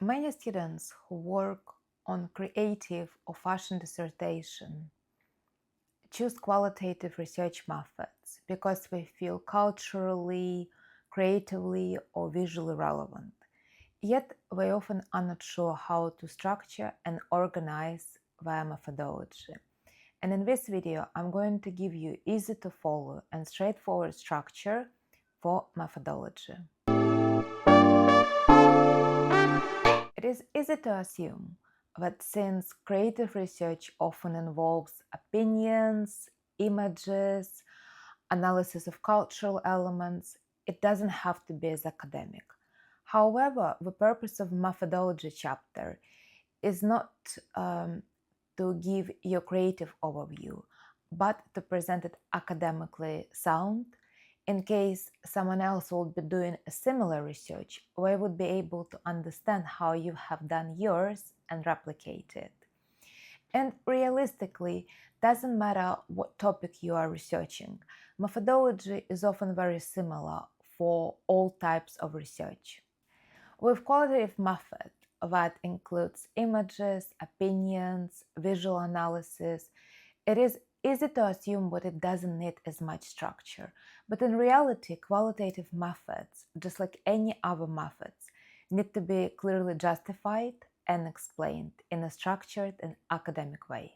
Many students who work on creative or fashion dissertation choose qualitative research methods because they feel culturally, creatively, or visually relevant. Yet they often are not sure how to structure and organize their methodology. And in this video, I'm going to give you easy to follow and straightforward structure for methodology. It is easy to assume that since creative research often involves opinions, images, analysis of cultural elements, it doesn't have to be as academic. However, the purpose of methodology chapter is not to give you a creative overview, but to present it academically sound. In case someone else would be doing a similar research, they would be able to understand how you have done yours and replicate it. And realistically, doesn't matter what topic you are researching, methodology is often very similar for all types of research. With qualitative method, that includes images, opinions, visual analysis, it is easy to assume that it doesn't need as much structure. But in reality, qualitative methods, just like any other methods, need to be clearly justified and explained in a structured and academic way.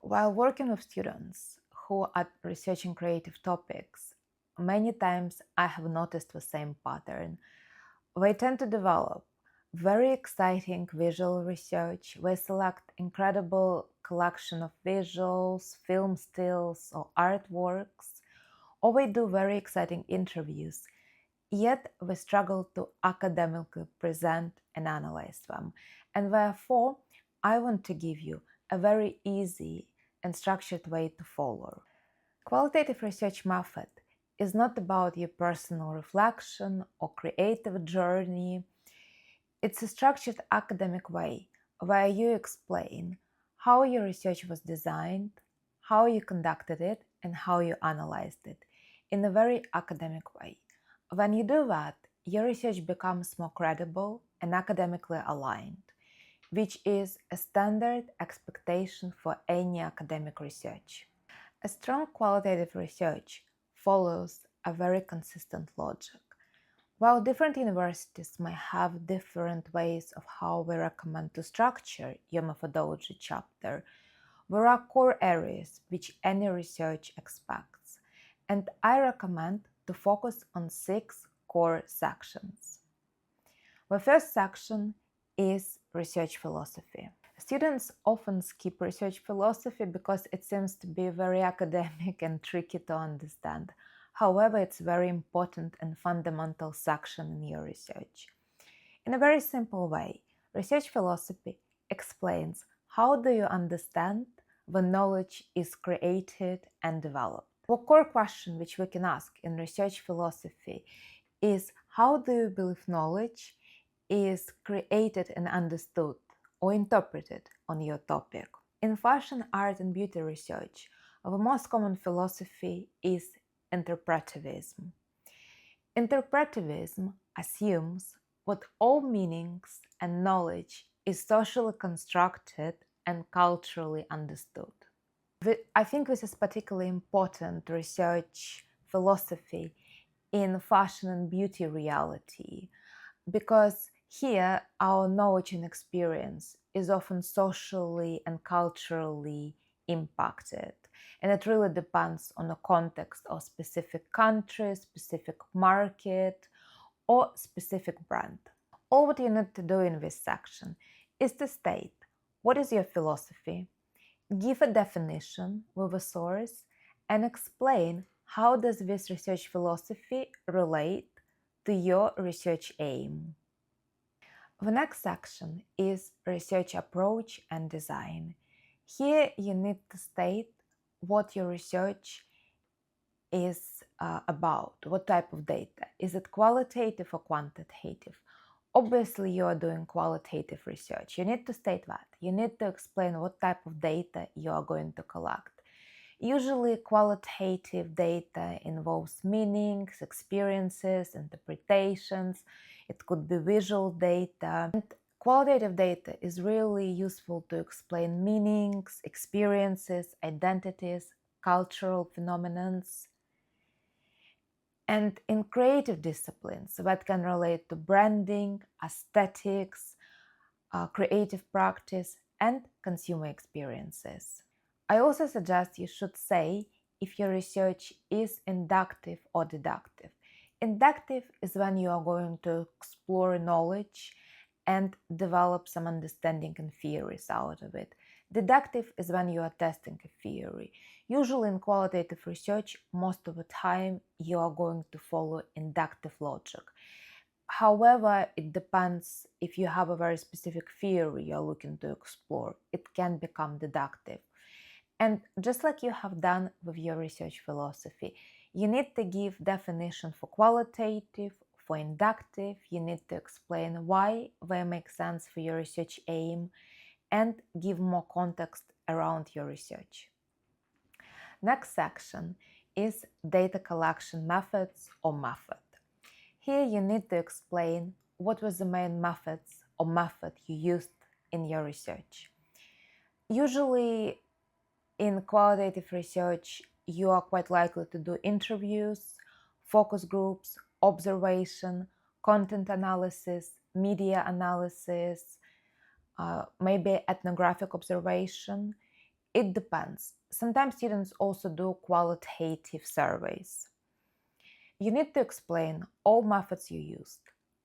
While working with students who are researching creative topics, many times I have noticed the same pattern. They tend to develop very exciting visual research. They select incredible collection of visuals, film stills, or artworks, or they do very exciting interviews, yet they struggle to academically present and analyze them. And therefore, I want to give you a very easy and structured way to follow. Qualitative research method is not about your personal reflection or creative journey. It's a structured academic way where you explain how your research was designed, how you conducted it, and how you analyzed it in a very academic way. When you do that, your research becomes more credible and academically aligned, which is a standard expectation for any academic research. A strong qualitative research follows a very consistent logic. While different universities may have different ways of how they recommend to structure your methodology chapter, there are core areas which any research expects, and I recommend to focus on 6 core sections. The first section is research philosophy. Students often skip research philosophy because it seems to be very academic and tricky to understand. However, it's a very important and fundamental section in your research. In a very simple way, research philosophy explains how do you understand when knowledge is created and developed. The core question which we can ask in research philosophy is how do you believe knowledge is created and understood or interpreted on your topic. In fashion, art, and beauty research, the most common philosophy is interpretivism. Interpretivism assumes that all meanings and knowledge is socially constructed and culturally understood. I think this is particularly important research philosophy in fashion and beauty reality, because here our knowledge and experience is often socially and culturally impacted, and it really depends on the context of specific country, specific market, or specific brand. All what you need to do in this section is to state what is your philosophy, give a definition with a source, and explain how does this research philosophy relate to your research aim. The next section is research approach and design. Here you need to state what your research is about, what type of data. Is it qualitative or quantitative? Obviously, you are doing qualitative research. You need to state that. You need to explain what type of data you are going to collect. Usually, qualitative data involves meanings, experiences, interpretations. It could be visual data. And qualitative data is really useful to explain meanings, experiences, identities, cultural phenomena. And in creative disciplines that can relate to branding, aesthetics, creative practice, and consumer experiences. I also suggest you should say if your research is inductive or deductive. Inductive is when you are going to explore knowledge and develop some understanding and theories out of it. Deductive is when you are testing a theory. Usually in qualitative research, most of the time you are going to follow inductive logic. However, it depends if you have a very specific theory you're looking to explore. It can become deductive. And just like you have done with your research philosophy, you need to give definition for qualitative, for inductive, you need to explain why they make sense for your research aim, and give more context around your research. Next section is data collection methods or method. Here you need to explain what was the main methods or method you used in your research. Usually in qualitative research, you are quite likely to do interviews, focus groups, observation, content analysis, media analysis, maybe ethnographic observation. It depends. Sometimes students also do qualitative surveys. You need to explain all methods you used.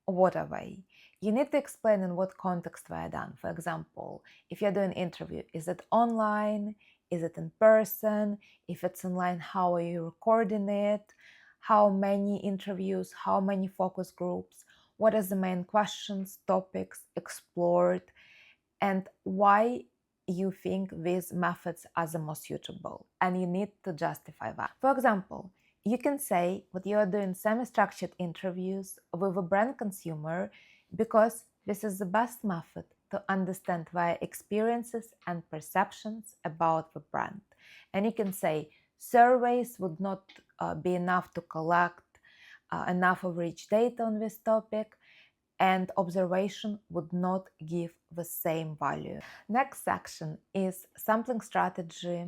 What are they? You need to explain in what context they are done. For example, if you're doing an interview, is it online? Is it in person? If it's online, how are you recording it? How many interviews? How many focus groups? What are the main questions, topics explored? And why you think these methods are the most suitable? And you need to justify that. For example, you can say that you are doing semi-structured interviews with a brand consumer because this is the best method to understand their experiences and perceptions about the brand. And you can say surveys would not be enough to collect enough of rich data on this topic, and observation would not give the same value. Next section is sampling strategy.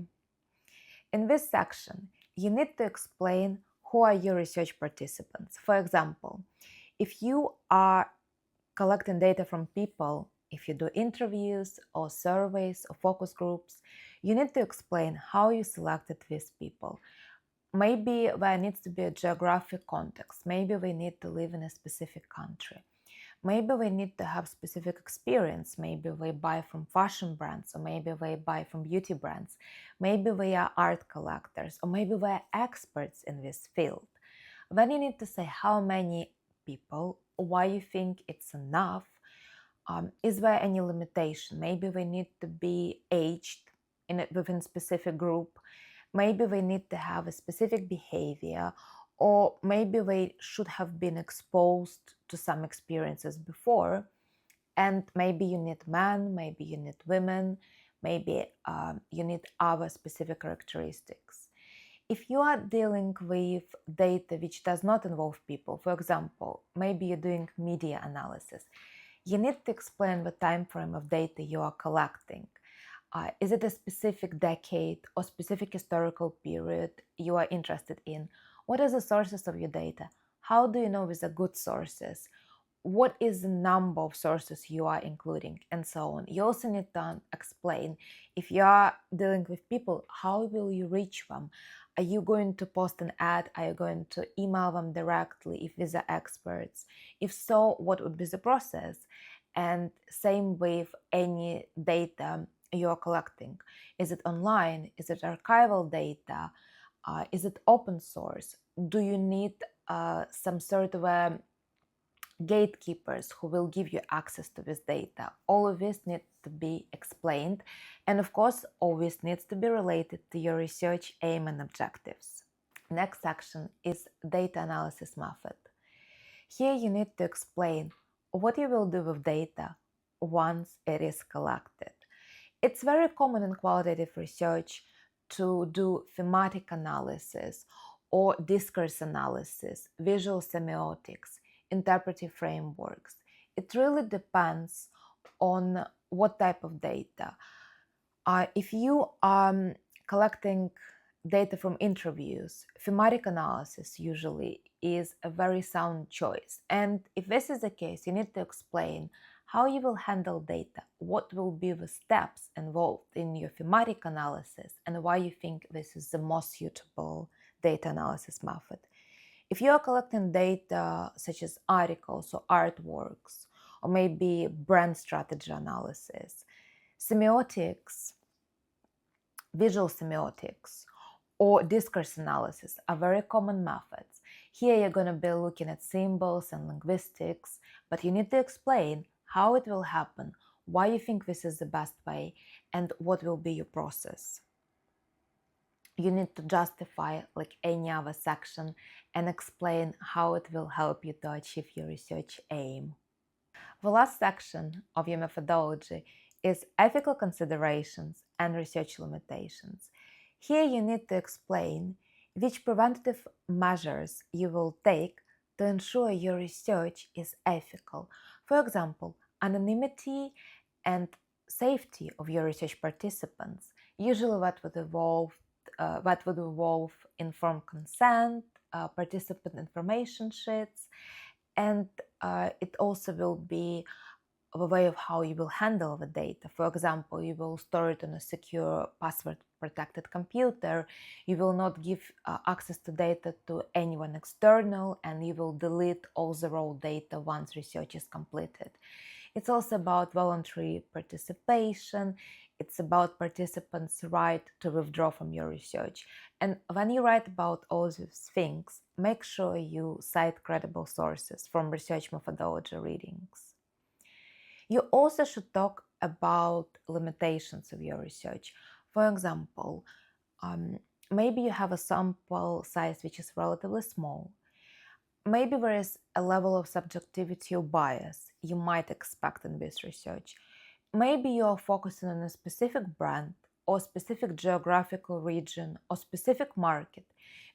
In this section, you need to explain who are your research participants. For example, if you are collecting data from people, if you do interviews or surveys or focus groups, you need to explain how you selected these people. Maybe there needs to be a geographic context. Maybe we need to live in a specific country. Maybe we need to have specific experience. Maybe we buy from fashion brands, or maybe we buy from beauty brands. Maybe we are art collectors, or maybe we are experts in this field. Then you need to say how many people, why you think it's enough. Is there any limitation? Maybe we need to be aged within a specific group. Maybe we need to have a specific behavior, or maybe they should have been exposed to some experiences before, and maybe you need men, maybe you need women, maybe you need other specific characteristics. If you are dealing with data which does not involve people, for example, maybe you're doing media analysis, you need to explain the time frame of data you are collecting. Is it a specific decade or specific historical period you are interested in? What are the sources of your data? How do you know these are good sources? What is the number of sources you are including, and so on. You also need to explain, if you are dealing with people, how will you reach them? Are you going to post an ad? Are you going to email them directly if these are experts? If so, what would be the process? And same with any data you are collecting. Is it online? Is it archival data? Is it open source? Do you need some sort of gatekeepers who will give you access to this data? All of this needs to be explained. And of course, all this needs to be related to your research aim and objectives. Next section is data analysis method. Here you need to explain what you will do with data once it is collected. It's very common in qualitative research to do thematic analysis or discourse analysis, visual semiotics, interpretive frameworks. It really depends on what type of data. If you are collecting data from interviews, thematic analysis usually is a very sound choice. And if this is the case, you need to explain how you will handle data, what will be the steps involved in your thematic analysis, and why you think this is the most suitable data analysis method. If you are collecting data such as articles or artworks, or maybe brand strategy analysis, semiotics, visual semiotics, or discourse analysis are very common methods. Here you're going to be looking at symbols and linguistics, but you need to explain how it will happen, why you think this is the best way, and what will be your process. You need to justify like any other section and explain how it will help you to achieve your research aim. The last section of your methodology is ethical considerations and research limitations. Here you need to explain which preventative measures you will take to ensure your research is ethical. For example, anonymity and safety of your research participants. Usually that would involve informed consent, participant information sheets, and it also will be a way of how you will handle the data. For example, you will store it on a secure password-protected computer. You will not give access to data to anyone external, and you will delete all the raw data once research is completed. It's also about voluntary participation. It's about participants' right to withdraw from your research. And when you write about all these things, make sure you cite credible sources from research methodology readings. You also should talk about limitations of your research. For example, maybe you have a sample size which is relatively small. Maybe there is a level of subjectivity or bias you might expect in this research. Maybe you are focusing on a specific brand or specific geographical region or specific market,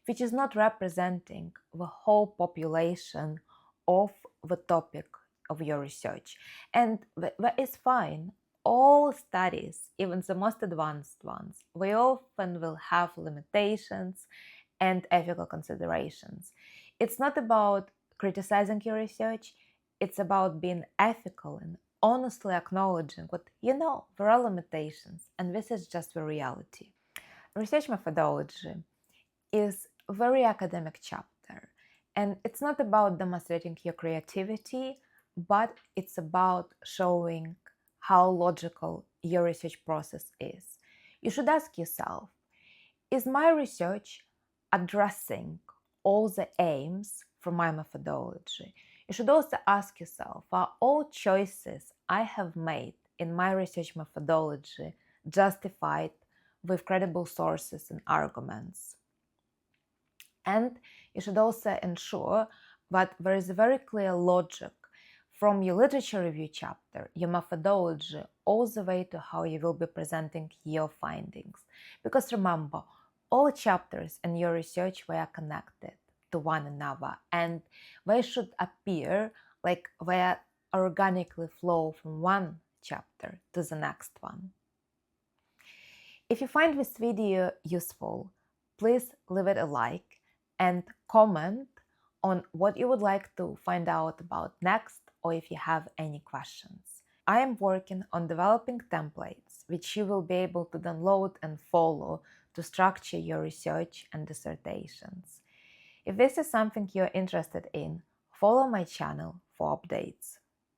which is not representing the whole population of the topic of your research. And that is fine. All studies, even the most advanced ones, they often will have limitations and ethical considerations. It's not about criticizing your research, it's about being ethical and honestly acknowledging what, there are limitations, and this is just the reality. Research methodology is a very academic chapter, and it's not about demonstrating your creativity, but it's about showing how logical your research process is. You should ask yourself, is my research addressing all the aims from my methodology? You should also ask yourself, are all choices I have made in my research methodology justified with credible sources and arguments? And you should also ensure that there is a very clear logic from your literature review chapter, your methodology, all the way to how you will be presenting your findings. Because remember, all chapters in your research were connected to one another, and they should appear like they organically flow from one chapter to the next one. If you find this video useful, please leave it a like and comment on what you would like to find out about next, or if you have any questions. I am working on developing templates which you will be able to download and follow to structure your research and dissertations. If this is something you're interested in, follow my channel for updates.